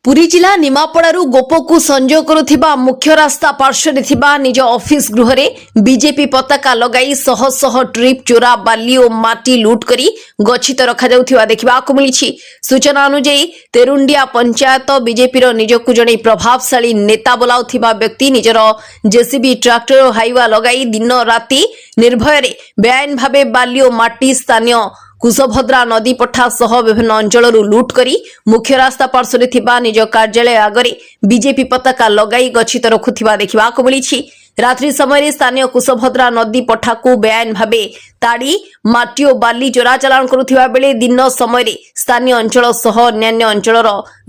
पुरी जिला निमापड़ारू गोपकू संजोग करुथिबा मुख्य रास्ता पार्श्वरे थिबा निज ऑफिस गृह बीजेपी पताका लगाई शह शह ट्रिप चोरा बाली और माटी लुट करी गच्छित रखा जाउथिबा देखिबाकु मिलिछि। सूचना अनुसार तेरुंडिया पंचायत बीजेपी निजकू जणे प्रभावशाली नेता बोलाउथिबा व्यक्ति निजर जेसीबी ट्रैक्टर और हाइवा लगाई दिन राति निर्भय बेआईन भावे बाली और माटी स्थानीय कुशभद्रा नदी पठा सह विभिन्न अंचल लुट करी मुख्य रास्ता पार्श्वरे थिबा निज कार्यालय आगरे बीजेपी पताका लगाई गच्छित रखुथिबा देखिबाकु मिलिछि। रात्रि समय स्थानीय कुशभद्रा नदी पठा को बेआईन भावे ताड़ी माटी और बाली चोरा चालाण करुथिबा बेले दिन समय स्थानीय अंचल सह अन्य अंचल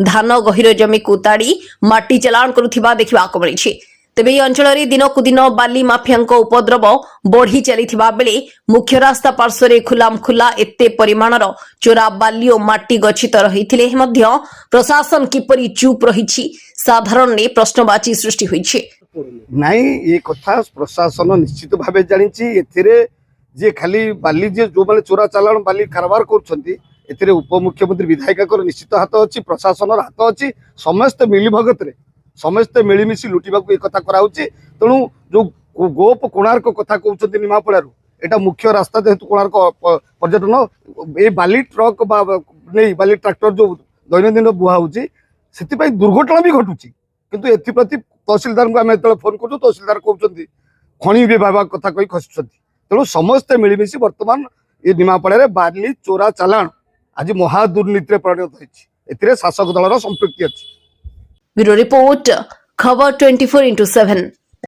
धान गहिर जमी को ताड़ी माटी चालाण करुथिबा देखिबाकु मिलिछि। तेबे এই অঞ্চଳରେ দিনକୁ ଦିନ ବାଲି ମାଫିଆଙ୍କ ଉପଦ୍ରବ ବଢି ଚାଲିଥିବା ବେଳେ ମୁଖ୍ୟ ରାସ୍ତା ପାର୍ଶ୍ୱରେ ଖୁଲାମଖୁଲା ଏତେ ପରିମାଣର ଚୋରା ବାଲି ଓ ମାଟି ଗଚ୍ଛିତ ରହିଥିଲେ ମଧ୍ୟ ପ୍ରଶାସନ କିପରି ଚୁପ୍ ରହିଛି ସାଧାରଣରେ ପ୍ରଶ୍ନବାଚୀ ସୃଷ୍ଟି ହୋଇଛି। ନାଇଁ ଏ କଥା ପ୍ରଶାସନ ନିଶ୍ଚିତ ଭାବେ ଜାଣିଛି। ଏଥିରେ ଯେ ଖାଲି ବାଲି ଯେ ଯୋଉମାନେ ଚୋରା ଚାଲାଣ ବାଲି କାରବାର କରୁଛନ୍ତି ଏଥିରେ ଉପମୁଖ୍ୟମନ୍ତ୍ରୀ ବିଧାୟକଙ୍କର ନିଶ୍ଚିତ ହାତ ଅଛି, ପ୍ରଶାସନର ହାତ ଅଛି। ସମସ୍ତେ ମିଳିଭଗତରେ समस्ते मिलमिशी लुटिबा को कथा कराउछि। तेणु जो गोप कोणार्क कथा कहउछथि निमापड़ारू एटा मुख्य रास्ता जेहेतु कोणार्क पर्यटन ए बाली ट्रक बा नहीं बाली ट्रैक्टर जो दैनंदिन बुहा होछि सेति दुर्घटना भी घटुछि। किंतु एथि प्रति तहसीलदार को आम जो फोन करूँ तहसीलदार कहते खनि विभाग कथा कही खसुंट। तेणु समस्ते मिलमिशी बर्तमान ये निमापड़ा बाली चोरा चालाण आज महादुर्नीति परिणत होती शासक दलर संपृक्ति अच्छी। ब्यूरो रिपोर्ट खबर 24x7।